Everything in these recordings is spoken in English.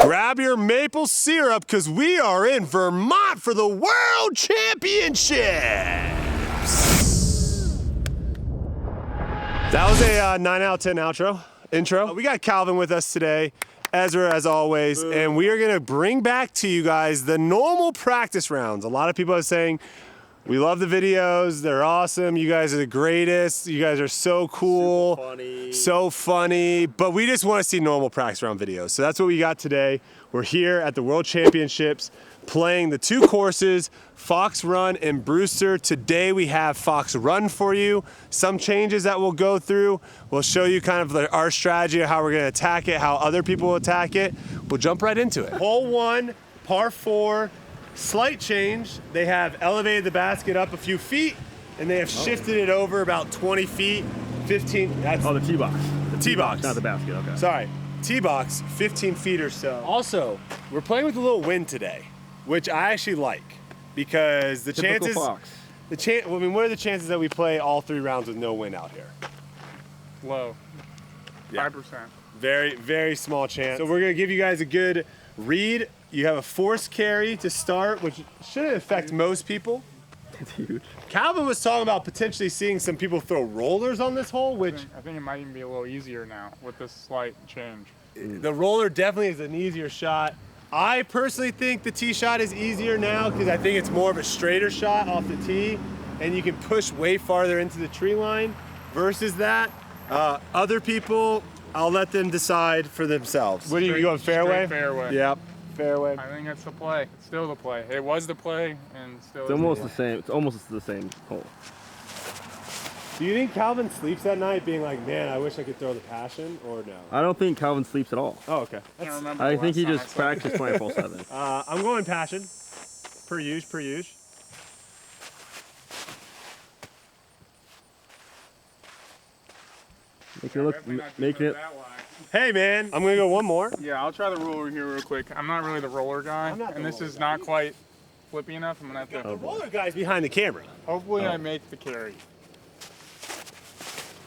Grab your maple syrup because we are in Vermont for the World Championships. That was a 9 out of 10 intro. We got Calvin with us today, Ezra as always, and we are gonna bring back to you guys the normal practice rounds. A lot of people are saying, we love the videos, they're awesome, you guys are the greatest, you guys are so cool, so funny, but we just wanna see normal practice round videos. So that's what we got today. We're here at the World Championships playing the 2 courses, Fox Run and Brewster. Today we have Fox Run for you. Some changes that we'll go through. We'll show you kind of our strategy of how we're gonna attack it, how other people will attack it. We'll jump right into it. Hole 1, par 4, slight change. They have elevated the basket up a few feet and they have shifted it over about 20 feet, 15. That's the tee box. The tee box. Not the basket, okay. Sorry, tee box, 15 feet or so. Also, we're playing with a little wind today, which I actually like because the Typical chances, Fox. I mean, what are the chances that we play all 3 rounds with no wind out here? Low. 5%. Very, very small chance. So we're gonna give you guys a good read. You have a force carry to start, which shouldn't affect most people. It's huge. Calvin was talking about potentially seeing some people throw rollers on this hole, which I think it might even be a little easier now with this slight change. the roller definitely is an easier shot. I personally think the tee shot is easier now because I think it's more of a straighter shot off the tee and you can push way farther into the tree line versus that. Other people, I'll let them decide for themselves. What do you go, fairway? Fairway. Yep, fairway. I think that's the play. It's still the play. It was the play and still It's is almost the the same. It's almost the same hole. Do you think Calvin sleeps at night being like, man, I wish I could throw the passion, or no? I don't think Calvin sleeps at all. Oh, okay. I can't remember I the think he last just time I practiced 24/7. I'm going passion. Per usual. Make it look, Definitely not make doing it. that wide. Hey, man, I'm gonna go one more. Yeah, I'll try the roller here real quick. I'm not really the roller guy, I'm not the and this roller is guy not quite flippy enough. I'm gonna have to. The roller guy's behind the camera. Hopefully, I make the carry.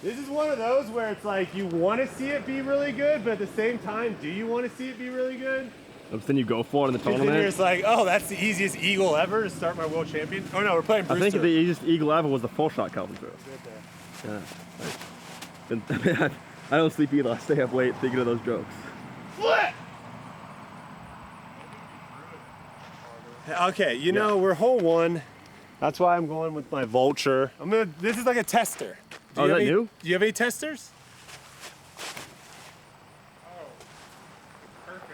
This is one of those where it's like you want to see it be really good, but at the same time, do you want to see it be really good? But then you go for it in the Because then you're tournament. just like, oh, that's the easiest eagle ever to start my world champion. Oh no, we're playing I Brewster. think the easiest eagle ever was the full shot Calvin threw. Yeah. I don't sleep either. I stay up late thinking of those jokes. Flip! Okay, you know, we're hole 1. That's why I'm going with my vulture. This is like a tester. Oh, is that new? Do you have any testers? Perfect.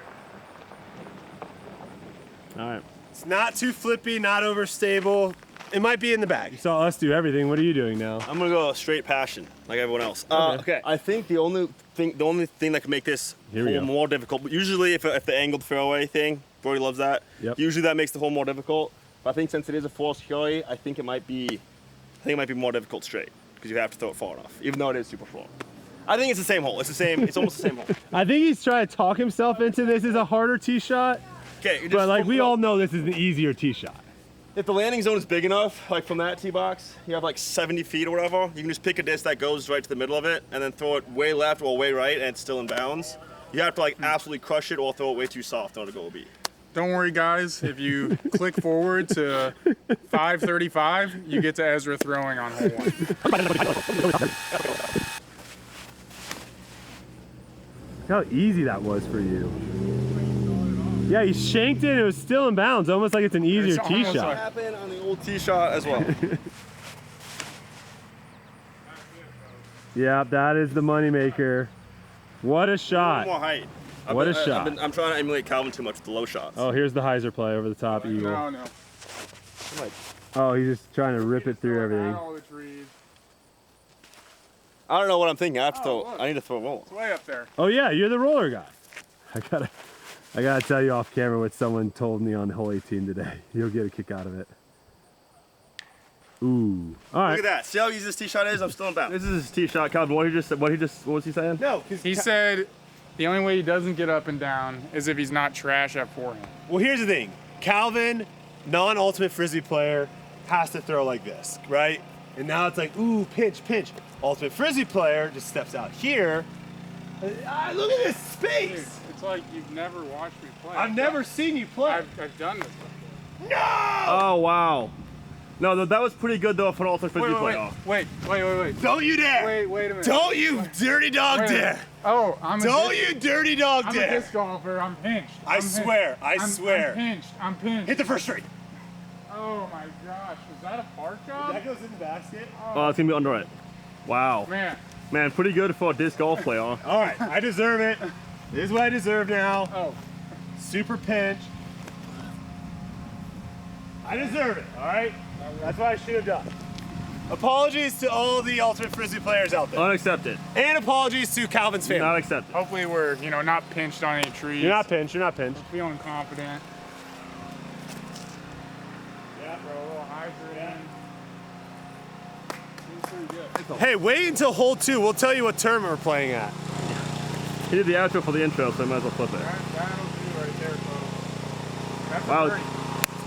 All right. It's not too flippy, not overstable. It might be in the bag. You saw us do everything. What are you doing now? I'm gonna go straight passion, like everyone else. Okay. I think the only thing that can make this Here we hole go. more difficult. Usually, if the angled fairway thing, Brodie loves that. Yep. Usually, that makes the hole more difficult. But I think since it is a force carry, I think it might be more difficult straight because you have to throw it far enough, even though it is super short. I think it's the same hole. It's the same. It's almost the same hole. I think he's trying to talk himself into this is a harder tee shot, Okay. but like we all know this is an easier tee shot. If the landing zone is big enough, like from that tee box, you have like 70 feet or whatever, you can just pick a disc that goes right to the middle of it and then throw it way left or way right and it's still in bounds. You have to like absolutely crush it or throw it way too soft in order to go OB. Don't worry, guys. If you click forward to 5:35, you get to Ezra throwing on hole 1. How easy that was for you. Yeah, he shanked it and it was still in bounds, almost like it's an easier It's tee almost shot. like- Happened on the old tee shot as well. Yeah, that is the moneymaker. What a shot. More height. What a shot. I'm trying to emulate Calvin too much with the low shots. Oh, here's the hyzer play over the top eagle. No. Oh, he's just trying to rip it through At everything. all the trees. I don't know what I'm thinking. I have to Oh, throw. look. I need to throw a roll. It's way up there. Oh yeah, you're the roller guy. I gotta tell you off camera what someone told me on hole 18 today. You'll get a kick out of it. Ooh. All right. Look at that. See how easy this tee shot is? I'm still in bounds. This is his tee shot, Calvin. What was he saying? No, because He said the only way he doesn't get up and down is if he's not trash at forehand. well, here's the thing. Calvin, non-ultimate frisbee player, has to throw like this, right? And now it's like, ooh, pinch, pinch. Ultimate frisbee player just steps out here Look at this space. Dude, it's like you've never watched me play. I've never seen you play. I've done this before. No! Oh, wow. No, that was pretty good, though, for an ultimate frisbee playoff. Wait. Don't you dare! Wait a minute. Don't you dirty dog dare! Oh, Don't you dirty dog I'm a dare! disc golfer. I'm pinched. I swear. I'm pinched. Hit the first string. Oh my gosh, is that a park job? That goes in the basket. Oh, it's going to be under it. Wow. Man, pretty good for a disc golf playoff. All right, I deserve it. This is what I deserve now. oh. Super pinch. I deserve it, all right? That's what I should have done. Apologies to all the ultimate frisbee players out there. Unaccepted. And apologies to Calvin's family. Not accepted. Hopefully we're, not pinched on any trees. You're not pinched, you're not pinched. Feeling confident. Yeah, bro, a little hydrant. Seems pretty good. Hey, wait until hole 2. We'll tell you what tournament we're playing at. He did the outro for the intro, so I might as well flip it. That'll do right there, folks. That's Wow. a 30.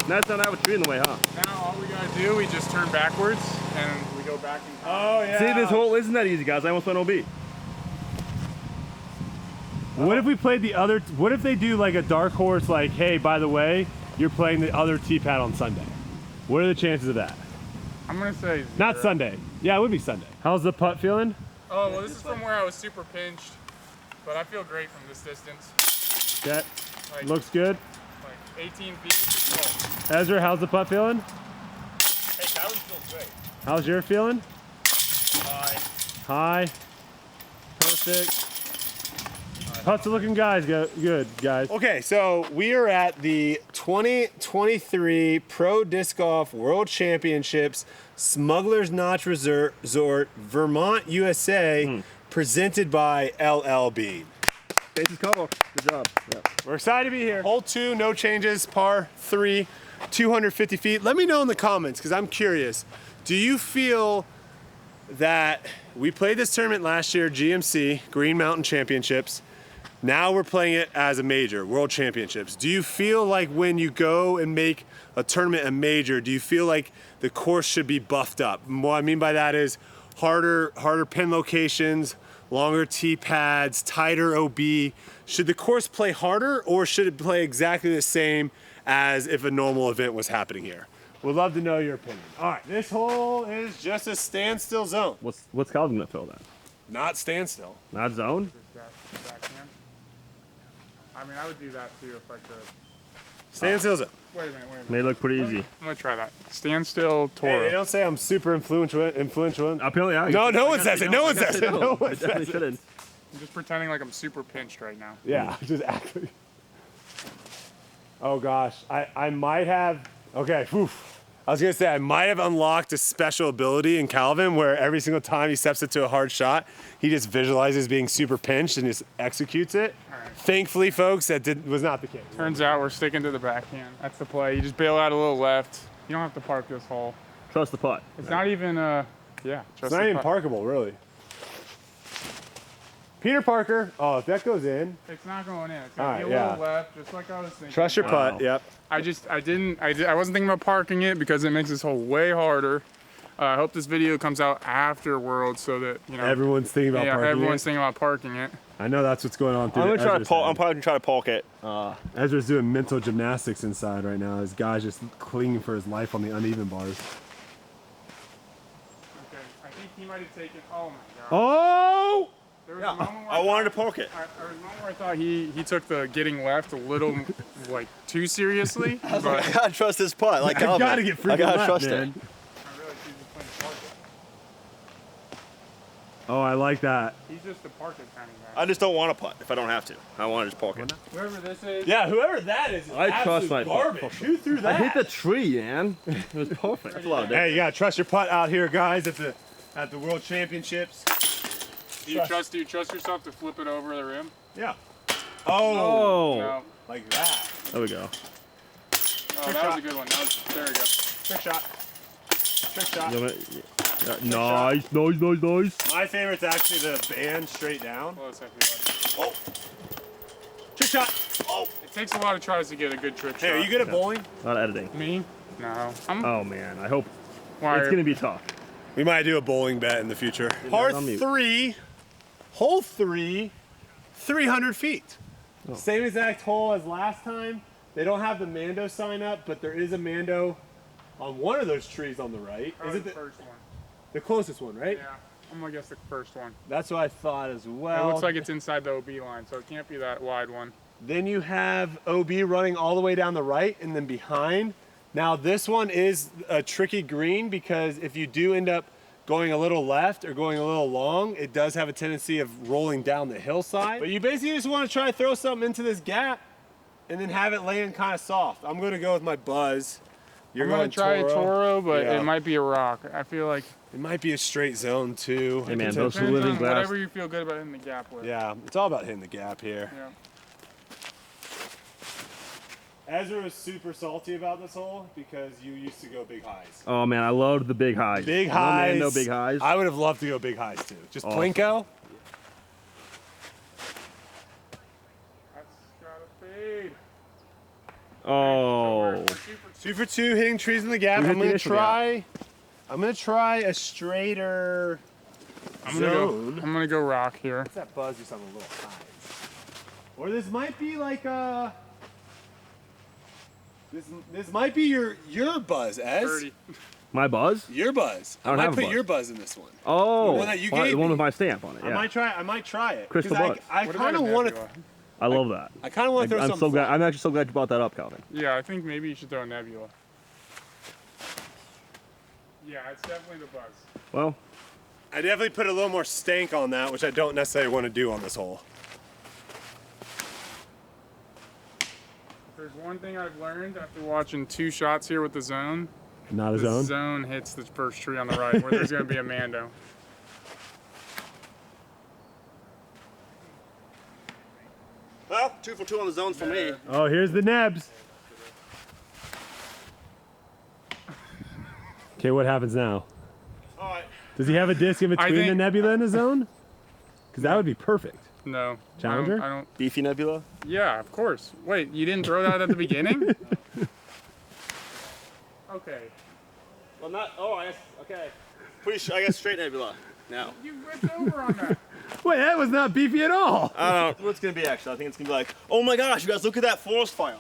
That's not have a tree in the way, huh? Now all we gotta do, we just turn backwards and we go back in time. Oh, yeah. See, this hole isn't that easy, guys. I almost went OB. What if we played the other, what if they do like a dark horse, like, hey, by the way, you're playing the other tee pad on Sunday? What are the chances of that? I'm gonna say 0. Not Sunday. Yeah, it would be Sunday. How's the putt feeling? Oh, well, this is from where I was super pinched, but I feel great from this distance. That Like, looks good. like 18 feet. Ezra, how's the putt feeling? Hey, Calvin feels great. How's your feeling? Bye. High. Perfect. Putts are looking good, guys. Okay, so we are at the 2023 Pro Disc Golf World Championships, Smuggler's Notch Resort, Vermont, USA, presented by LL Bean. Bases covered. Good job. Yeah. We're excited to be here. Hole 2, no changes, par 3, 250 feet. Let me know in the comments, because I'm curious. Do you feel that we played this tournament last year, GMC, Green Mountain Championships. Now we're playing it as a major, World Championships. Do you feel like when you go and make a tournament a major, do you feel like the course should be buffed up? What I mean by that is harder pin locations, longer tee pads, tighter OB. Should the course play harder, or should it play exactly the same as if a normal event was happening here? We'd love to know your opinion. All right, this hole is just a standstill zone. What's Calvin gonna fill that? Not standstill. Not zone? Backhand. I mean, I would do that too if I could. Standstill zone. Wait a minute. May look pretty easy. I'm gonna try that. Standstill Toro. Hey, they don't say I'm super influential. Apparently, I No one says it. No one says it. No one I definitely says it. shouldn't. I'm just pretending like I'm super pinched right now. Yeah, just actually. Oh gosh, I might have. Okay, oof. I was gonna say I might have unlocked a special ability in Calvin where every single time he steps into a hard shot, he just visualizes being super pinched and just executes it. All right. Thankfully, folks, that was not the case. Turns out we're sticking to the backhand. That's the play. You just bail out a little left. You don't have to park this hole. Trust the putt. It's not even yeah. It's not even parkable, really. Peter Parker. Oh, if that goes in. It's not going in. It's gonna All be right, a little yeah. left, just like I was thinking. Trust your putt. Wow. Yep. I wasn't thinking about parking it because it makes this hole way harder. I hope this video comes out after Worlds so that Everyone's thinking about parking everyone's it. thinking about parking it. I know that's what's going on through I'm Ezra's probably head. gonna try to park it. Ezra's doing mental gymnastics inside right now. This guy's just clinging for his life on the uneven bars. Okay, I think he might have taken. Oh my god. Oh! There was a moment where I wanted to park it. there was a moment where I thought he took the getting left a little like too seriously. I but gotta trust this putt. Like I Calvin. gotta get freaking I gotta left, trust man. it. I realized he was just playing park it. Oh, I like that. He's just a park it kind of guy. I just don't want to putt if I don't have to. I want to just park it. Whoever this is. Yeah, whoever that is I trust my garbage. putt. Who threw I that? hit the tree, man. It was perfect. That's a lot of Hey, you gotta trust your putt out here, guys, at the World Championships. Do you trust yourself to flip it over the rim? Yeah. Oh, Oh, No. like that. there we go. Oh, that was a good one. There we go. Trick shot. Trick shot. Nice. My favorite's actually the band straight down. Close, I feel like. Oh. Trick shot. Oh. It takes a lot of tries to get a good trick Hey, shot. are you good at bowling? A lot of editing. Me? No. Oh man, I hope Why? it's gonna be tough. We might do a bowling bet in the future. Yeah, Par on mute. 3, hole 3, 300 feet. Same exact hole as last time. They don't have the Mando sign up, but there is a Mando on one of those trees on the right. Is it the first one? the closest one, right? Yeah, I'm gonna guess the first one. That's what I thought as well. It looks like it's inside the OB line, so it can't be that wide one. Then you have OB running all the way down the right and then behind. Now this one is a tricky green because if you do end up going a little left or going a little long, it does have a tendency of rolling down the hillside. But you basically just want to try to throw something into this gap and then have it land kind of soft. I'm going to go with my Buzz. You're I'm gonna going try a Toro, but Yeah. it might be a rock. I feel like It might be a straight zone too. Hey man, those depends living on glass. whatever you feel good about hitting the gap with. Yeah, it's all about hitting the gap here. Yeah. Ezra was super salty about this hole because you used to go big highs. Oh man, I loved the big highs. Big No highs. man, no big highs. I would have loved to go big highs too. Just Awesome. Plinko. That's gotta fade. Oh. 2 for 2 hitting trees in the gap. We hit I'm the gonna initial try. I'm gonna try a straighter zone. I'm gonna go rock here. What's that Buzz do something a little high? Or this might be like a. This might be your Buzz, Ez. 30. My Buzz? Your Buzz. I don't might have a put Buzz. your Buzz in this one. Oh. The one that you the gave one me. with my stamp on it. I Yeah. might try it. Crystal 'Cause Buzz. I What about kind of a want to. Nebula? I love that. I kind of want to throw I'm something. so glad. flat. I'm actually so glad you brought that up, Calvin. Yeah, I think maybe you should throw a Nebula. Yeah, it's definitely the Buzz. Well, I definitely put a little more stank on that, which I don't necessarily want to do on this hole. If there's one thing I've learned after watching 2 shots here with the zone, not a the zone. zone hits the first tree on the right where there's going to be a Mando. Well, 2 for 2 on the zones for me. Oh, here's the Nebs. Okay, what happens now? All right. Does he have a disc in between the think- nebula and the zone? Because that would be perfect. No. Challenger? I don't. Beefy Nebula. Yeah, of course. Wait, you didn't throw that at the beginning? Okay. Well, not. Oh, I guess. Okay. Pretty sure. I guess straight Nebula. Now. You ripped over on that. Wait, that was not beefy at all. I don't know what it's gonna be actually. I think it's gonna be like, oh my gosh, you guys look at that forest fire.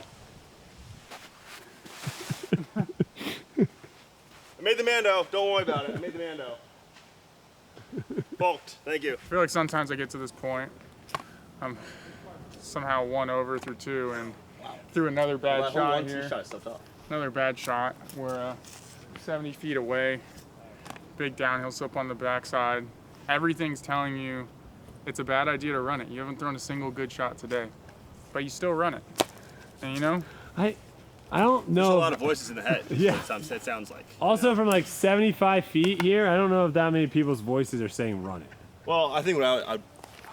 I made the Mando. Don't worry about it. I made the Mando. Bulked. Thank you. I feel like sometimes I get to this point, I'm somehow 1 over through 2 and through another bad That shot whole 1-2 here. shot is so tough. Another bad shot. We're 70 feet away. Big downhill slope on the backside. Everything's telling you it's a bad idea to run it. You haven't thrown a single good shot today, but you still run it. And you know, I don't There's a know. lot of voices in the head. Yeah. It sounds like. Also, from like 75 feet here, I don't know if that many people's voices are saying run it. Well, I think what I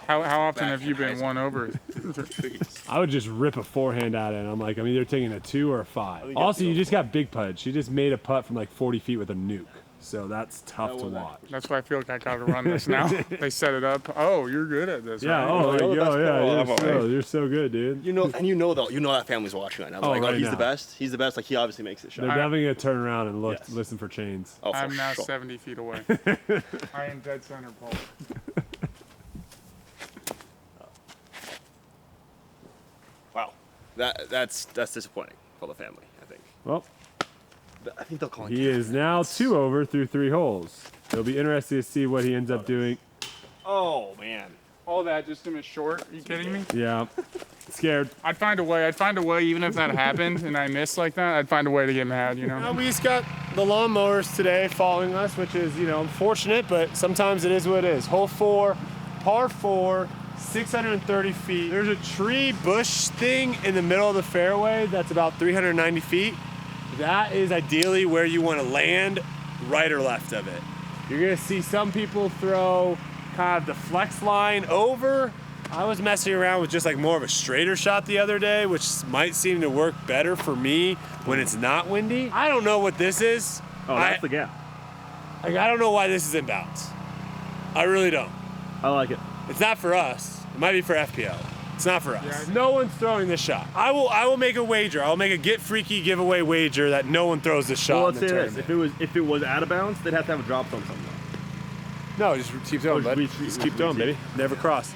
how often Back have you in been high 1 over? I would just rip a forehand at it, and I'm like, I'm either taking a 2 or a 5. think Also, that's you just got big putted. She just made a putt from like 40 feet with a nuke. So that's tough That to was watch. That's why I feel like I gotta run this now. They set it up. Oh, you're good at this. Yeah, right? oh, You're the yo, best player yeah, ever, you're so good, dude. you know that family's watching right now. They're Oh, like, right he's now. the best. He's the best. Like he obviously makes it shot. They're definitely gonna turn around and look, Yes. listen for chains. Oh, for I'm now sure. 70 feet away. I am dead center pole. Wow, that's disappointing for the family. I think. Well, I think they'll call he is now 2 over through 3 holes. It'll be interesting to see what he ends up doing. Oh man. All that just to miss short. Are you kidding me? Yeah, scared. I'd find a way. I'd find a way, even if that happened and I missed like that. I'd find a way to get mad. You know. We just got the lawnmowers today following us, which is, unfortunate, but sometimes it is what it is. Hole 4, par 4, 630 feet. There's a tree bush thing in the middle of the fairway that's about 390 feet. That is ideally where you want to land, right or left of it. You're gonna see some people throw kind of the flex line over. I was messing around with just like more of a straighter shot the other day, which might seem to work better for me when it's not windy. I don't know what this is. Oh, that's the gap. I don't know why this is in bounds. I really don't. I like it. It's not for us. It might be for FPL. It's not for us. Yeah. No one's throwing this shot. I will make a wager. I'll make a get freaky giveaway wager that no one throws this shot Well, in let's the say this: tournament. if it was out of bounds, they'd have to have a drop zone somewhere. No, just keep throwing, Or bud. just Just keep throwing, baby. Never cross.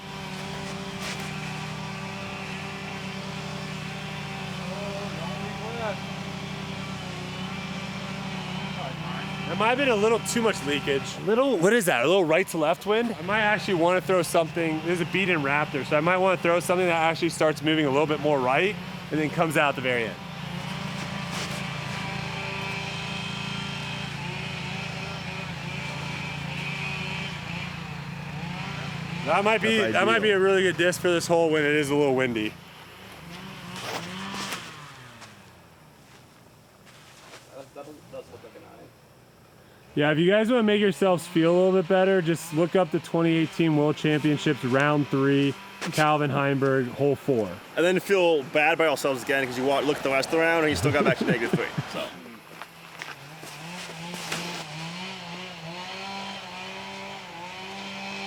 There might have been a little too much leakage. What is that? A little right to left wind? I might actually want to throw something. There's a beat-in Raptor, so I might want to throw something that actually starts moving a little bit more right and then comes out at the very end. That might be a really good disc for this hole when it is a little windy. Yeah, if you guys want to make yourselves feel a little bit better, just look up the 2018 World Championships Round 3, Calvin Heimburg, hole 4. And then feel bad by ourselves again because you look at the rest of the round and you still got back to -3. So.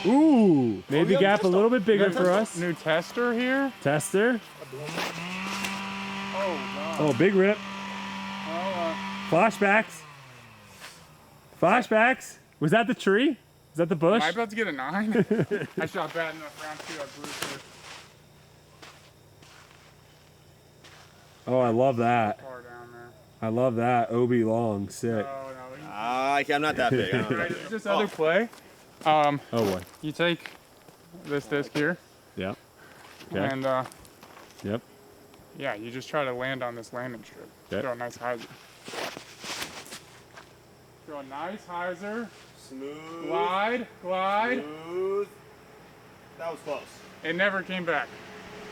Ooh, made the gap a little bit bigger for us. New tester here. Tester. Oh, Oh, big rip. well, Flashbacks. Flashbacks. Was that the tree? Was that the bush? am I about to get a 9? I shot bad enough round 2 at Brewster. Oh, I love that. Far down there. I love that. Obi long, sick. Oh, no. I'm not that big. Right, this other play. Oh boy. You take this disc here. Yep. Okay. And Yep. yeah, you just try to land on this landing strip. Okay. Throw a nice hyzer. Throw a nice hyzer. Smooth. Glide. Smooth. That was close. It never came back.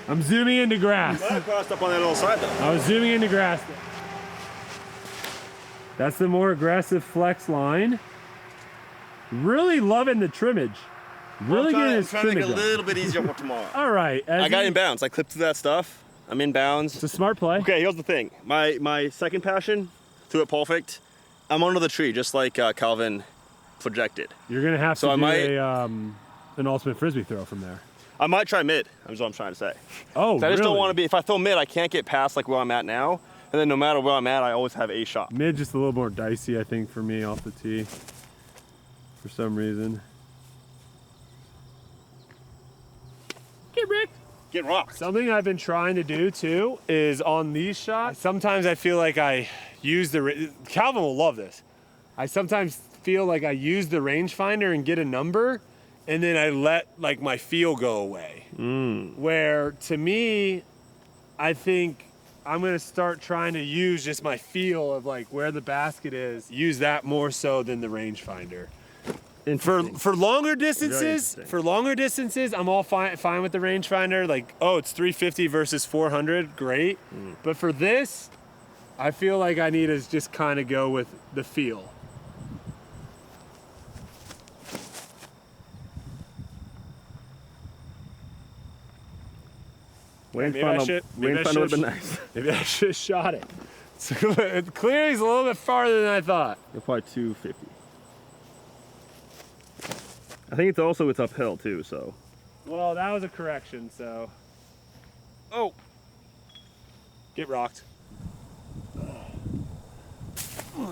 I'm zooming into grass. Might have crossed up on that little side though. I was zooming into grass. That's the more aggressive flex line. Really loving the trimmage. Really getting his trying to make trimmage it a on. little bit easier for tomorrow. All right. I got in bounds. I clipped through that stuff. I'm in bounds. It's a smart play. Okay, here's the thing. My second passion, threw it perfect. I'm under the tree, just like Calvin projected. You're gonna have to So I do might- an ultimate frisbee throw from there. I might try mid, is what I'm trying to say. Oh, I just don't really? want to be, if I throw mid, I can't get past like where I'm at now. And then no matter where I'm at, I always have a shot. Mid just a little more dicey, I think, for me off the tee. For some reason. Get wrecked. Get rocked. Something I've been trying to do too is on these shots. Sometimes I feel like I use Calvin will love this. I sometimes feel like I use the rangefinder and get a number, and then I let like my feel go away. Where to me, I think I'm gonna start trying to use just my feel of like where the basket is. Use that more so than the rangefinder. For longer distances, I'm all fine with the rangefinder. Like, oh, it's 350 versus 400, great. But for this, I feel like I need to just kind of go with the feel. Maybe I should have been nice. Maybe I should have shot it. So, clearly, it's a little bit farther than I thought. You're probably 250. I think it's uphill too, so. Well, that was a correction, so. Oh. Get rocked. Hey,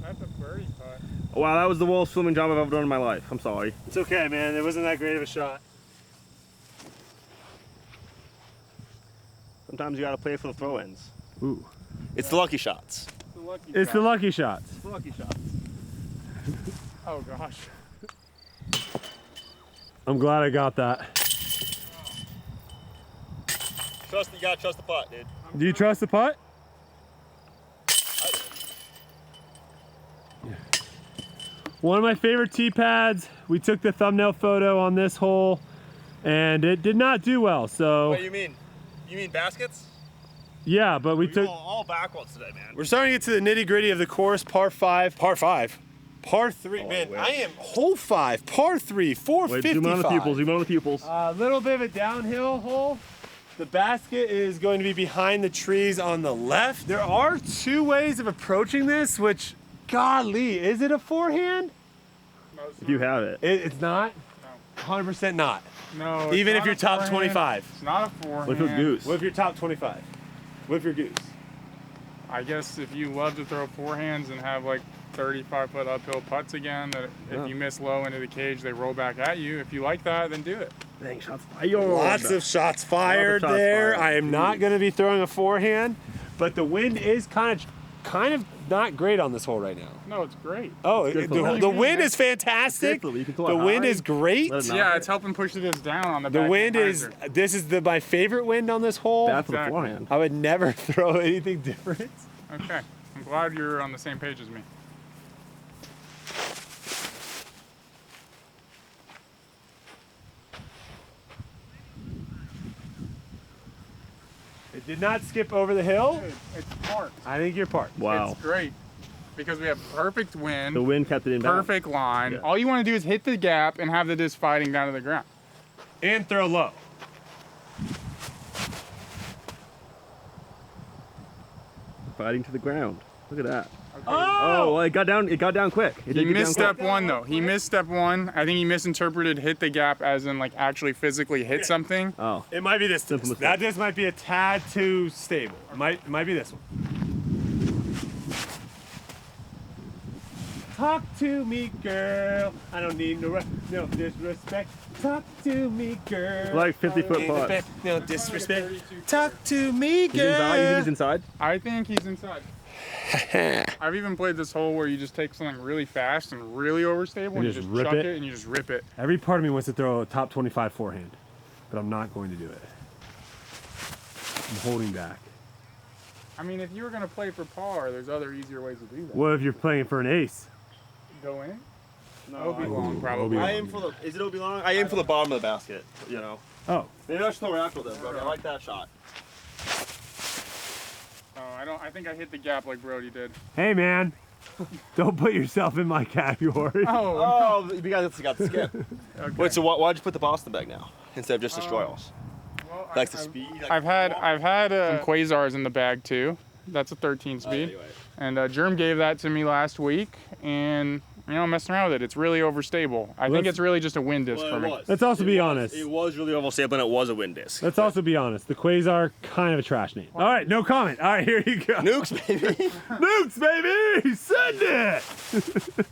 that's a birdie putt. Wow, that was the worst swimming job I've ever done in my life. I'm sorry. It's okay, man. It wasn't that great of a shot. Sometimes you gotta play for the throw-ins. Ooh. It's the lucky shots. It's the lucky shots. It's the lucky shots. Oh gosh. I'm glad I got that. You gotta trust the putt, dude. Do you trust the putt? One of my favorite tee pads. We took the thumbnail photo on this hole, and it did not do well. So. What do you mean? You mean baskets? Yeah, but we took all backwards today, man. We're starting to get to the nitty gritty of the course. Par 5. Par 3. Man, wait. I am hole 5. Par 3. 455. Zoom on the pupils. A little bit of a downhill hole. The basket is going to be behind the trees on the left. There are two ways of approaching this, which, golly, is it a forehand? No, it's If you have it. It's not? No. 100% not. No. it's Even not if you're a top forehand. 25. It's not a forehand. Look at goose. What if you're top 25? What if you're goose? I guess if you love to throw forehands and have like 35-foot uphill putts again, that if you miss low into the cage, they roll back at you. If you like that, then do it. Dang, shots fired. Lots of shots fired shots there. fired. I am not going to be throwing a forehand, but the wind is kind of kind of not great on this hole right now. No, it's great. Oh, good for the the wind is fantastic. Good for you can throw The it wind high, is great. let it knock Yeah, it. it's helping push this down on the The back wind is, riser. this is my favorite wind on this hole. Bad for the Exactly. forehand. I would never throw anything different. Okay, I'm glad you're on the same page as me. It did not skip over the hill. Dude, it's parked. I think you're parked. Wow. It's great because we have perfect wind, The wind kept it in bounds. perfect line. Yeah. All you want to do is hit the gap and have the disc fighting down to the ground. And throw low. Fighting to the ground. Look at that. Okay. Oh, well, it got down quick. It He did get missed down step one though. He missed step one. I think he misinterpreted hit the gap as in like actually physically hit something. quick. Oh. It might be this Simple disc. mistake. That disc might be a tad too stable. It might be this one. Talk to me, girl. I don't need no disrespect. Talk to me, girl. Like 50-foot putts. No disrespect. Talk to me, He's inside. You think girl. he's inside? I think he's inside. I've even played this hole where you just take something really fast and really overstable and you just just rip chuck it? it and you just rip it. Every part of me wants to throw a top 25 forehand, but I'm not going to do it. I'm holding back. I mean, if you were gonna play for par, there's other easier ways to do that. What if you're playing for an ace? Go in. No, OB long probably. OB I aim for the. Is it OB long? I aim for the bottom of the basket. You know. Oh, Maybe I should throw it after this, bro. I like that shot. Oh, I think I hit the gap like Brodie did. hey man, don't put yourself in my category. Oh. Oh, you guys got the skip. Okay. Wait, so why'd you put the Boston bag now instead of just destroy alls? Well, Like the speed. Like I've had some quasars in the bag too. That's a 13 speed. Anyway. And Germ gave that to me last week, and you know, I'm messing around with it. It's really overstable. I think it's really just a wind disc for me. Let's also be honest. It was really overstable, and it was a wind disc. Let's also be honest. The Quasar, kind of a trash name. All right, no comment. All right, here you go. Nukes, baby. Nukes, baby! Send it!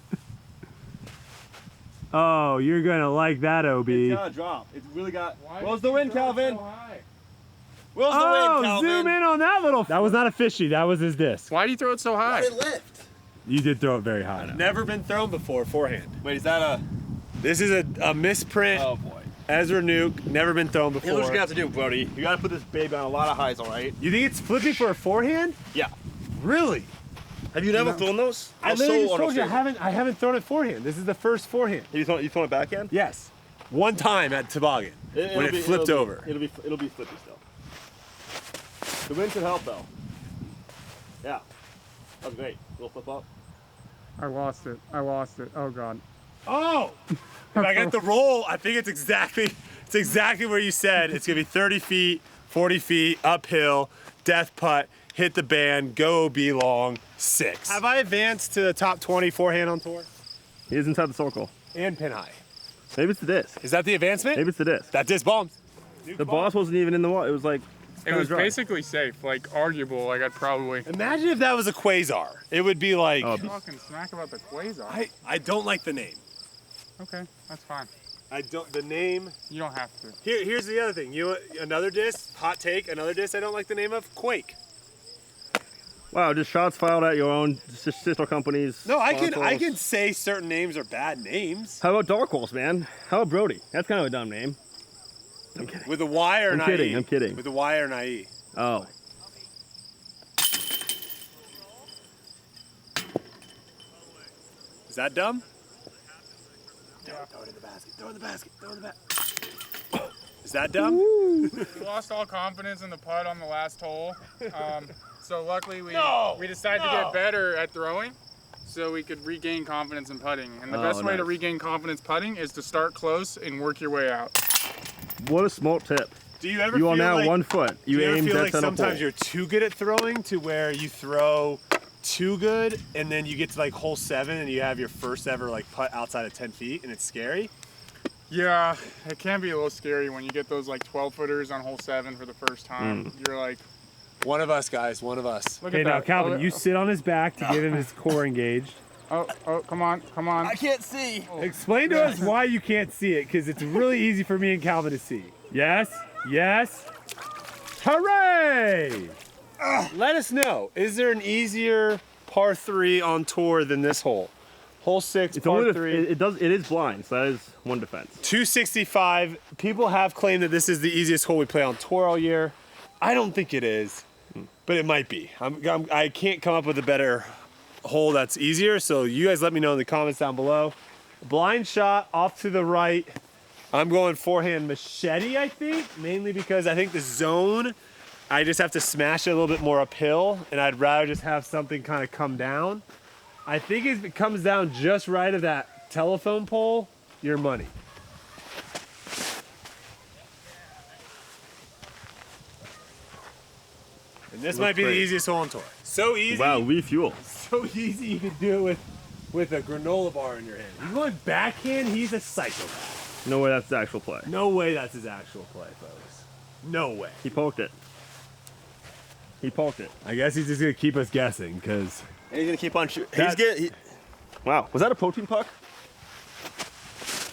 Oh, you're gonna like that, OB. It's gotta drop. It's really got. Where's the wind, Calvin? Where's the Oh, wind, Calvin? zoom in on that little. That was not a fishy. That was his disc. Why do you throw it so high? Let it lift. You did throw it very high. Never been thrown before forehand. Wait, is that a? This is a misprint. Oh boy. Ezra Nuke, never been thrown Here's what before. you're gonna have to do, Brody. You gotta put this baby on a lot of highs, all right? You think it's flipping for a forehand? Yeah. Really? Have you never thrown those? I literally just told you I haven't thrown it forehand. This is the first forehand. You thrown it backhand? Yes. One time at Toboggan when it flipped over. It'll be flippy still. The wind should help though. Yeah. That's great. Little flip up. I lost it. Oh God. Oh! If I get the roll, I think it's exactly where you said. It's gonna be 30 feet, 40 feet, uphill, death putt, hit the band, go OB long, 6. Have I advanced to the top 20 forehand on tour? He is inside the circle. And pin high. Maybe it's the disc. Is that the advancement? Maybe it's the disc. That disc bombs. The boss wasn't even in the water. It was like. It was basically safe, like arguable. Like I'd probably. Imagine if that was a Quasar. It would be like. Oh, Talking smack about the quasar. I don't like the name. Okay, that's fine. I don't. The name. You don't have to. Here's the other thing. Another disc. Hot take. Another disc I don't like the name of. Quake. Wow, just shots filed at your own sister companies. No, I can sponsors. say certain names are bad names. How about Dark Horse, man? How about Brodie? That's kind of a dumb name. I'm kidding. With a Y or I'm an kidding, IE? I'm kidding. With a Y or an IE? Oh. Is that dumb? Throw it in the basket. Throw it in the basket. Throw it in the basket. Is that dumb? We lost all confidence in the putt on the last hole. So luckily we decided to get better at throwing so we could regain confidence in putting. And the best way to nice. regain confidence putting is to start close and work your way out. What a smart tip. Do you ever You feel are now like, 1 foot. You do you ever aim feel dead like center sometimes pole. you're too good at throwing to where you throw too good and then you get to like hole 7 and you have your first ever like putt outside of 10 feet and it's scary? Yeah, it can be a little scary when you get those like 12 footers on hole 7 for the first time. You're like, One of us, guys. One of us. look Okay, at now that. Calvin, Oh, you sit on his back to get him his core engaged. Oh, come on. I can't see. Explain to us why you can't see it, because it's really easy for me and Calvin to see. Yes, yes. Hooray! Let us know. Is there an easier par 3 on tour than this hole? Hole 6, It's par only 3. it is blind, so that is one defense. 265. People have claimed that this is the easiest hole we play on tour all year. I don't think it is, but it might be. I can't come up with a better hole that's easier, so you guys let me know in the comments down below. Blind shot off to the right. I'm going forehand machete, I think, mainly because I think the zone, I just have to smash it a little bit more uphill, and I'd rather just have something kind of come down. I think if it comes down just right of that telephone pole, your money. And this might be the easiest hole on tour. So easy. Wow, refuel. So easy you could do it with a granola bar in your hand. He's going backhand, he's a psychopath. No way that's the actual play. No way that's his actual play, folks. No way. He poked it. He poked it. I guess he's just gonna keep us guessing, because And he's gonna keep on shooting. Wow, was that a protein puck?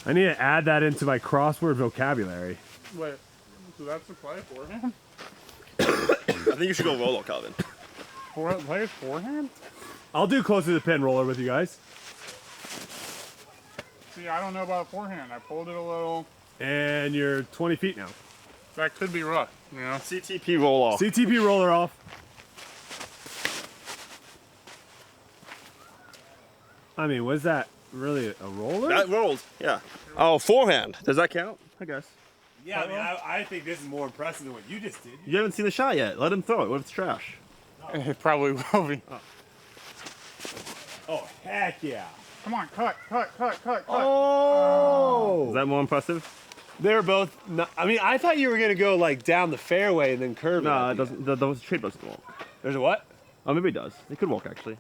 I need to add that into my crossword vocabulary. Wait, so that's the play forehand? I think you should go roll, Calvin. Play forehand? I'll do close to the pin roller with you guys. See, I don't know about forehand. I pulled it a little. And you're 20 feet now. That could be rough, you know? CTP roll off. CTP roller off. I mean, was that really a roller? That rolled, yeah. Oh, forehand. Does that count? I guess. Yeah, I mean, I think this is more impressive than what you just did. You haven't seen the shot yet. Let him throw it. What if it's trash? It probably will be. Oh, heck yeah. Come on, cut. Oh! Is that more impressive? They're both, not, I mean, I thought you were going to go like down the fairway and then curve it. No, it doesn't. The shape doesn't walk. There's a what? Oh, maybe it does. It could walk actually.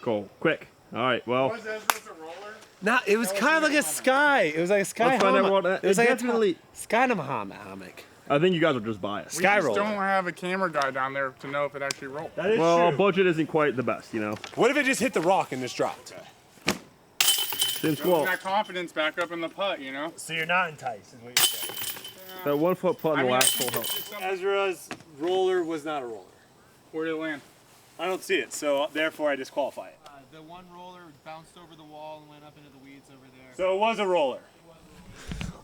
Go quick. All right. Well, Was Ezra's a roller? No, it was kind of like a sky. It was like a sky Let's find out hammock. what- It was like definitely- a sky hammock. I think you guys are just biased. Sky We just roller. don't have a camera guy down there to know if it actually rolled. That is Well, our true. budget isn't quite the best, you know. What if it just hit the rock and just dropped? Since Building well, that confidence back up in the putt, you know? So you're not enticed, is what you're saying. that 1 foot putt in I the mean, I last think hole it's helped. just something- Ezra's roller was not a roller. Where did it land? I don't see it, so therefore I disqualify it. The one roller bounced over the wall and went up into the weeds over there. So it was a roller.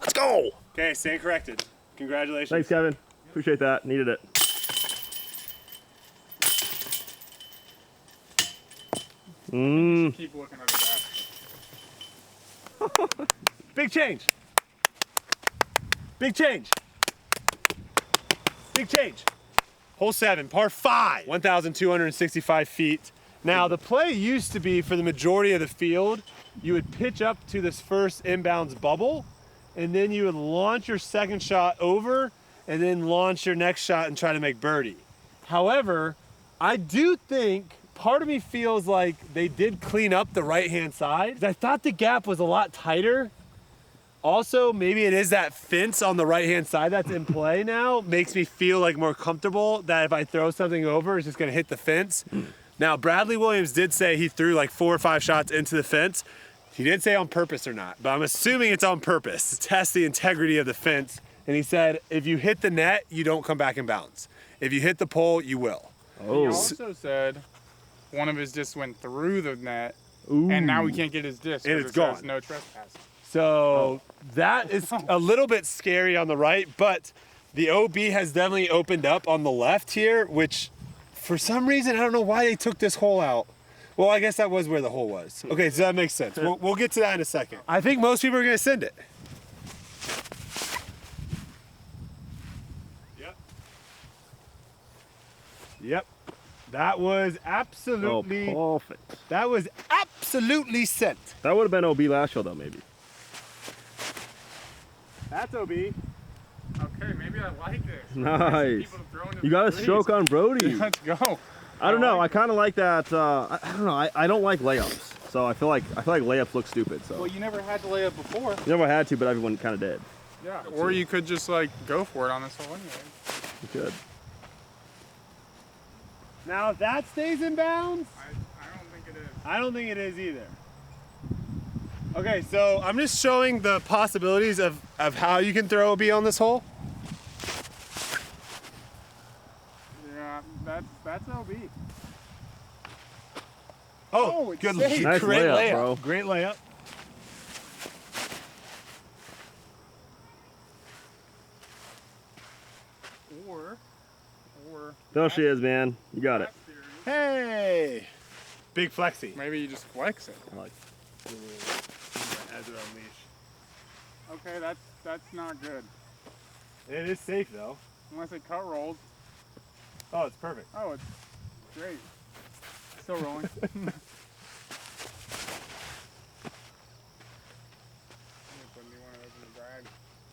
Let's go. Okay, stand corrected. Congratulations. Thanks, Kevin. Appreciate that. Needed it. Keep looking at that. Big change. Big change. Big change. Hole 7, par 5, 1,265 feet. Now, the play used to be for the majority of the field, you would pitch up to this first inbounds bubble, and then you would launch your second shot over, and then launch your next shot and try to make birdie. However, I do think part of me feels like they did clean up the right-hand side. I thought the gap was a lot tighter. Also, maybe it is that fence on the right-hand side that's in play now. Makes me feel like more comfortable that if I throw something over, it's just gonna hit the fence. Now, Bradley Williams did say he threw like 4 or 5 shots into the fence. He didn't say on purpose or not, but I'm assuming it's on purpose to test the integrity of the fence. And he said, if you hit the net, you don't come back in bounds. If you hit the pole, you will. He Oh. also said one of his discs went through the net, and now we can't get his disc. And 'cause it's it says gone. No trespassing. So that is a little bit scary on the right, but the OB has definitely opened up on the left here, which for some reason, I don't know why they took this hole out. Well, I guess that was where the hole was. Okay, so that makes sense. We'll get to that in a second. I think most people are gonna send it. Yep. That was absolutely, Oh, perfect. that was absolutely sent. That would have been OB last show, though, maybe. That's OB. Okay, maybe I like this. Nice. People throwing it You got a threes. stroke on Brodie. Let's go. I don't know. I kind of like that. I don't know. I don't like layups, so I feel like layups look stupid. So Well, you never had to lay up before. never had to, but everyone kind of did. Yeah. Or you could just like go for it on this hole anyway. You could. Now if that stays in bounds, I don't think it is. I don't think it is either. Okay, so I'm just showing the possibilities of how you can throw a B on this hole. Yeah, that's OB. Oh, it's good. safe. Nice Great layup, layup, bro. Great layup. Or There she is, man. You got it. Hey, big flexi. maybe you just flex it. I like As an unleash. Okay, that's not good. It is safe though. Unless it cut rolled. Oh, it's perfect. Oh, it's great. Still rolling.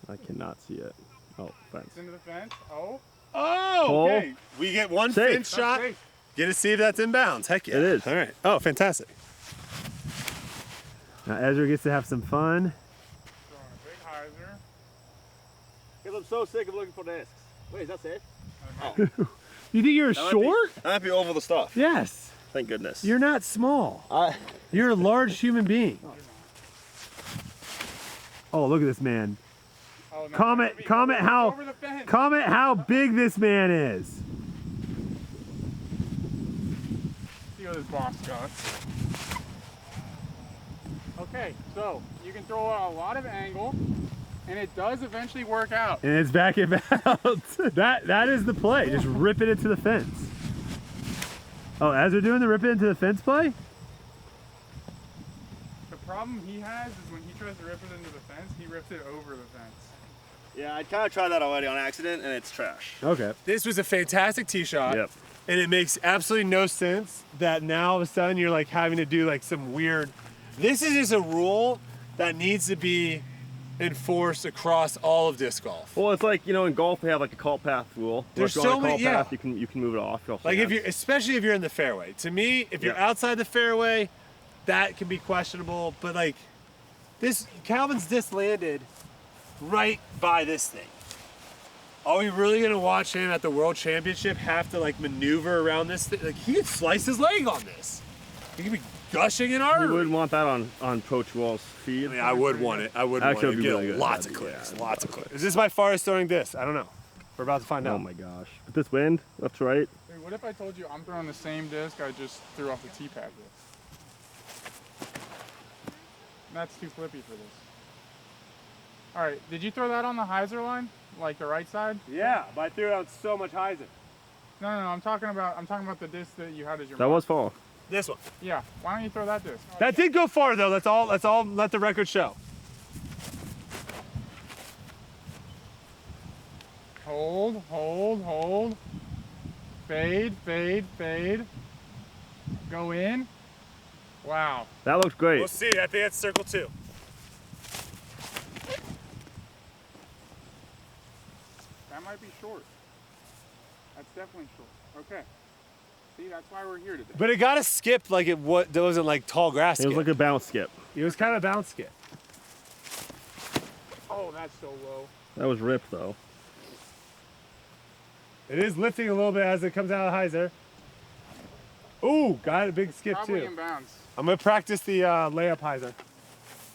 I cannot see it. Oh, thanks. It's into the fence. Oh. Oh, okay. We get one Safe. fence shot. Safe. Get to see if that's inbounds. Heck yeah. It is. All right. Oh, fantastic. Now Ezra gets to have some fun. Throwing a big hyzer. Because I'm so sick of looking for discs. Wait, is that safe? You think you're That might short? That might be over the stuff. Yes. Thank goodness. You're not small. You're a large human being. Oh, look at this man. Oh, no, Comment it's how over the fence. comment how big this man is. See what his boss got. Okay, so you can throw out a lot of angle, and it does eventually work out. And it's back and bounce. that is the play. Just rip it into the fence. Oh, as they're doing the rip it into the fence play? The problem he has is when he tries to rip it into the fence, he rips it over the fence. Yeah, I kind of tried that already on accident, and it's trash. Okay. This was a fantastic tee shot. Yep. And it makes absolutely no sense that now all of a sudden you're like having to do like some weird. This is just a rule that needs to be enforced across all of disc golf. Well, it's like, you know, in golf they have like a call path rule. There's if you're on so a many- call yeah. path, you can move it off. Like if you're, especially if you're in the fairway. To me, if you're Yeah. outside the fairway, that can be questionable. But like this, Calvin's disc landed right by this thing. Are we really gonna watch him at the World Championship have to like maneuver around this thing? Like he could slice his leg on this. He could be gushing an you artery. wouldn't want that on Coach Wall's feed. I mean, I would want it. I would want Actually, it. it'd be Get really good. lots of That'd be- clicks. yeah, Lots of clicks. Is this my farthest throwing disc? I don't know. We're about to find Oh out. my gosh. But this wind, left to right. Dude, what if I told you I'm throwing the same disc I just threw off the tee pad with? That's too flippy for this. All right, did you throw that on the hyzer line, like the right side? Yeah, but I threw out so much hyzer. No, I'm talking about the disc that you had as your. That mark. was fall. This one. Yeah. Why don't you throw that disc? That did go far though. That's all. Let the record show. Hold. Fade. Go in. Wow. That looks great. We'll see. I think that's circle 2. That might be short. That's definitely short. Okay. See, that's why we're here today. But it got to skip like it wasn't like tall grass It skip. was like a bounce skip. It was kind of bounce skip. Oh, that's so low. That was ripped though. It is lifting a little bit as it comes out of the hyzer. Ooh, got a big skip Probably too. in bounds. I'm gonna practice the layup hyzer.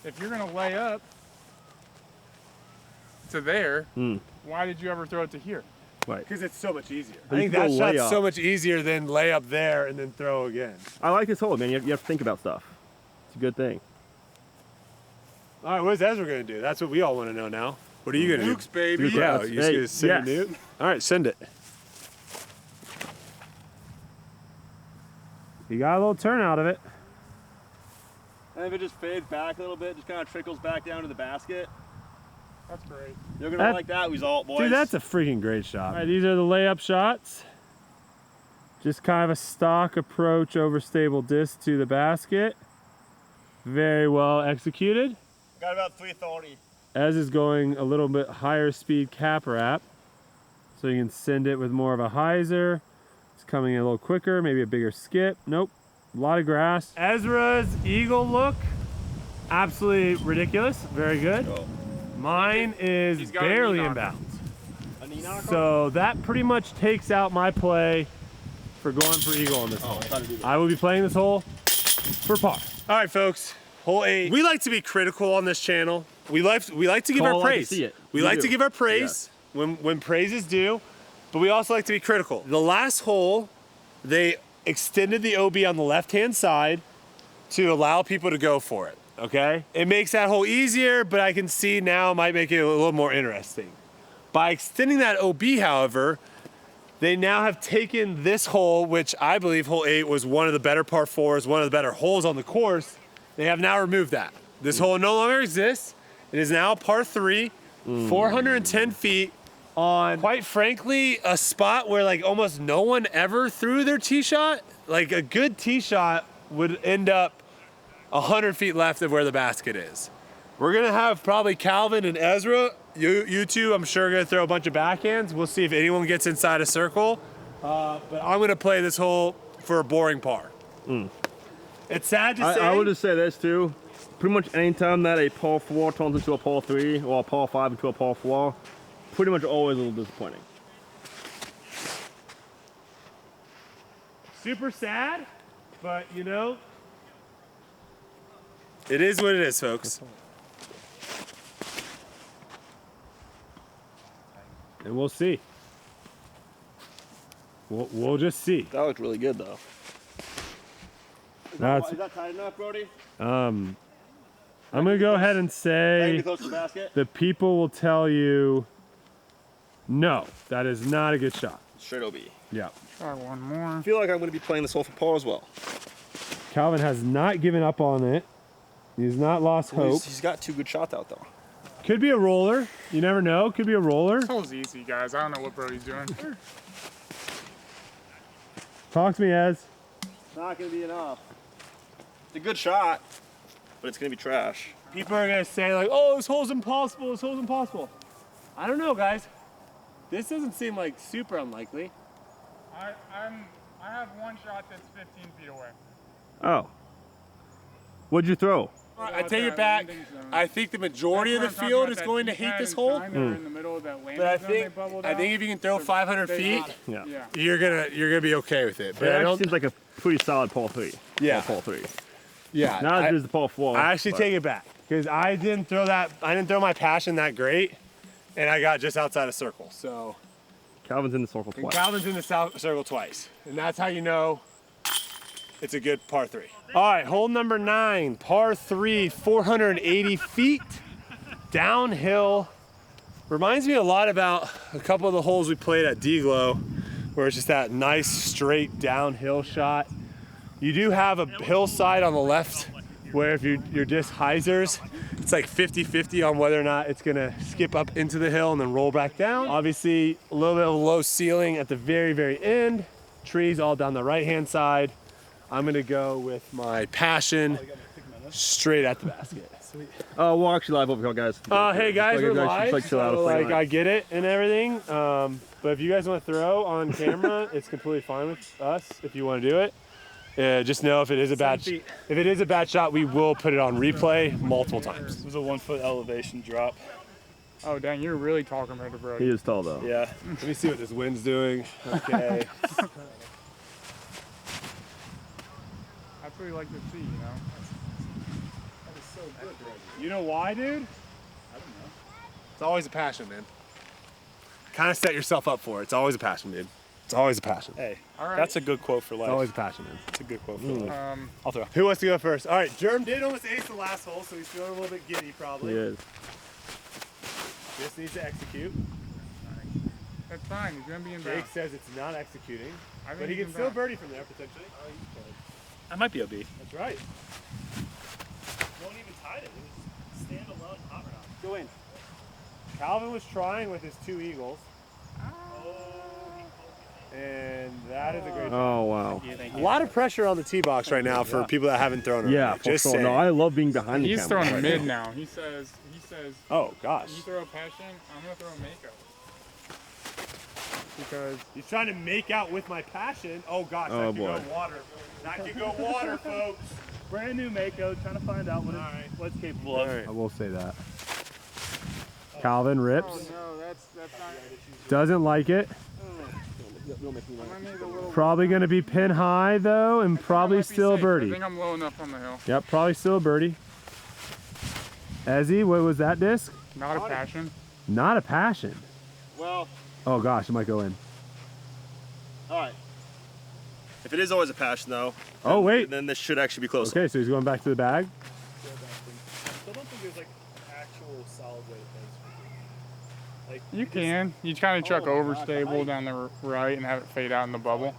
If you're gonna lay up to there, Hmm. why did you ever throw it to here? Right. Because it's so much easier. But I you think can that go shot's layup. so much easier than lay up there and then throw again. I like this hole, man. You have to think about stuff. It's a good thing. All right, what's Ezra gonna do? That's what we all want to know now. What are you gonna Nukes, do? baby. Nukes. Yeah, Yeah, you just hey, gonna send yes. a nuke? All right, send it. You got a little turn out of it. And if it just fades back a little bit, just kind of trickles back down to the basket. That's great. You're gonna That- like that result, boys. Dude, that's a freaking great shot. All right, these are the layup shots. Just kind of a stock approach over stable disc to the basket. Very well executed. Got about 330. Ez is going a little bit higher speed cap wrap. So you can send it with more of a hyzer. It's coming in a little quicker, maybe a bigger skip. Nope, a lot of grass. Ezra's eagle look, absolutely ridiculous, very good. Mine is He's got a barely knee in knocker. bounds. So that pretty much takes out my play for going for eagle on this hole. I will be playing this hole for par. All right, folks. Hole 8. We like to be critical on this channel. We like to give Call our like you praise. see it. We You like do. to give our praise when praise is due, but we also like to be critical. The last hole, they extended the OB on the left-hand side to allow people to go for it, okay? It makes that hole easier, but I can see now it might make it a little more interesting. By extending that OB, however, they now have taken this hole, which I believe hole 8 was one of the better par 4s, one of the better holes on the course. They have now removed that. This hole no longer exists. It is now par 3, 410 feet on, quite frankly, a spot where like almost no one ever threw their tee shot. Like a good tee shot would end up 100 feet left of where the basket is. We're gonna have probably Calvin and Ezra. You two, I'm sure, are gonna throw a bunch of backhands. We'll see if anyone gets inside a circle. But I'm gonna play this hole for a boring par. It's sad to say. I would just say this too. Pretty much any time that a par 4 turns into a par 3 or a par 5 into a par 4, pretty much always a little disappointing. Super sad, but you know, it is what it is, folks. And we'll see. We'll just see. That looked really good though. That's, Is that tight enough, Brodie? I'm gonna go ahead and say Close to the basket. the people will tell you, no, that is not a good shot. Straight OB. Yeah. Try one more. I feel like I'm going to be playing this hole for par as well. Calvin has not given up on it. He's not lost hope. He's got 2 good shots out though. Could be a roller. You never know. Could be a roller. This hole's easy, guys. I don't know what Brodie's doing. Talk to me, Ez. It's not going to be enough. It's a good shot, but it's going to be trash. People are gonna say like, "Oh, this hole's impossible. This hole's impossible." I don't know, guys. This doesn't seem like super unlikely. I have one shot that's 15 feet away. Oh. What'd you throw? I take it back. I think the majority of the field is going to hate this hole. In the middle of that landing But I zone they think bubbled I think out. if you can throw 500 feet, Yeah. Yeah. you're gonna be okay with it. But It I actually don't. seems like a pretty solid par 3. Yeah. Par 3. Yeah. Not as I- good as the par 4. I actually but- take it back because I didn't throw my passion that great, and I got just outside of circle. So Calvin's in the circle and twice. Calvin's in the circle twice, and that's how you know it's a good par 3. All right, hole number 9, par 3, 480 feet downhill. Reminds me a lot about a couple of the holes we played at D-Glow, where it's just that nice straight downhill shot. You do have a hillside on the left where if you're just hyzers, it's like 50-50 on whether or not it's gonna skip up into the hill and then roll back down. Obviously, a little bit of a low ceiling at the very, very end. Trees all down the right-hand side. I'm gonna go with my passion straight at the basket. We're actually live over here, guys. Hey guys, we're live. Like, chill out So, a second. like, I get it and everything. But if you guys want to throw on camera, it's completely fine with us. If you want to do it, just know if it is a bad shot, we will put it on replay multiple times. It was a 1 foot elevation drop. Oh, dang, you're really talking about it, Brodie. He is tall though. Yeah. Let me see what this wind's doing. Okay. That's what we like to see, you know? You know why, dude? It's always a passion, man. Kind of set yourself up for it. It's always a passion, dude. It's always a passion. Hey, All right. that's a good quote for life. It's always a passion, man. That's a good quote for life. I'll throw. Who wants to go first? All right, Germ did almost ace the last hole, so he's feeling a little bit giddy, probably. He is. Just needs to execute. That's fine. He's going to be in Jake bounds. says it's not executing, I think but he he's can in still bounds. birdie from there, potentially. I might be OB. That's right. Won't even tie it. It was stand alone hot round. Go in. Calvin was trying with his 2 eagles. And that is a great shot. Oh wow. A lot of pressure on the tee box right now for people that haven't thrown it. Yeah, already. for Just sure. saying. No, I love being behind the He's camera. throwing mid now. He says, Oh gosh. you throw a passion, I'm going to throw a Mako. Because He's trying to make out with my passion. Oh gosh, Oh, that could boy. go water. That could go water, folks. Brand new Mako, trying to find out what it's capable of. I will say that. Calvin rips. oh no, that's not. Doesn't like it. I need a little. Probably going to be pin high though, and probably Might be still a safe. I birdie. think I'm low enough on the hill. Yep, probably still a birdie. Ezzy, what was that disc? Not a passion. Not a passion. Well, Oh gosh, it might go in. all right. If it is always a passion, though. Oh, wait. Then this should actually be close. Okay, so he's going back to the bag. I still don't think there's like actual solid way to place. Like You can. You kind of chuck overstable down the right and have it fade out in the bubble.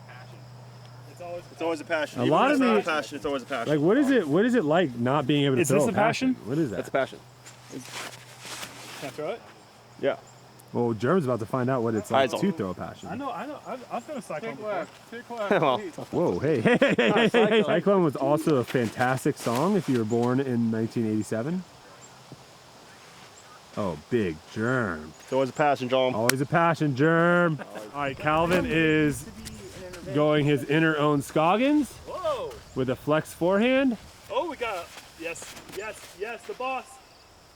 It's always a passion. A Even lot when of it's not me- a passion, it's always a passion. Like, what is it? What is it like not being able to Is throw this a a passion? What is that? That's a passion. Can I throw it? Yeah. Well, Jerem's about to find out what it's like Eyes on. to throw a passion. I know. I've got a cyclone. Take before. left. Take left. Well, Whoa, hey, hey, hey, hey, hey, hey. Cyclone was also a fantastic song if you were born in 1987. Oh, big Germ. it's always a passion, John. Always a passion, Germ. All right, Calvin is going his inner own Scoggins Whoa! with a flex forehand. Oh, we got yes, the boss.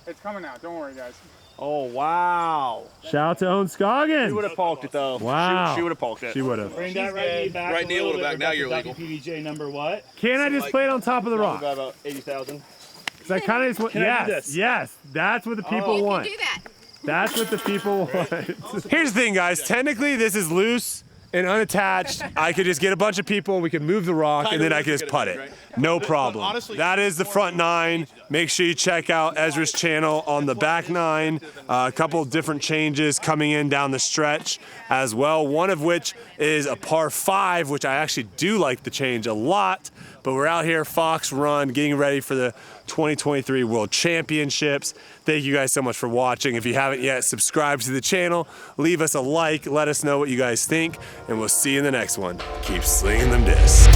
It's coming out. Don't worry, guys. Oh, wow. Shout out to Own Scoggins. She would have poked it, though. Wow. She would have poked it. She would have. Bring that right knee back. Right a knee a little little bit. back, now Rebecca you're Ducky legal. PDJ number what? Can't I just play it on top of the rock? Got about 80,000. I kind of just want, Can I do yes, this? yes. That's what the people You want. can do that. That's what the people want. Here's the thing, guys. Technically, this is loose and unattached. I could just get a bunch of people, we could move the rock, and then I could just putt it. No problem. honestly, That is the front nine. Make sure you check out Ezra's channel on the back nine. A couple of different changes coming in down the stretch as well. One of which is a par 5, which I actually do like the change a lot. But we're out here, Fox Run, getting ready for the 2023 World Championships. Thank you guys so much for watching. If you haven't yet, subscribe to the channel, leave us a like, let us know what you guys think, and we'll see you in the next one. Keep slinging them discs.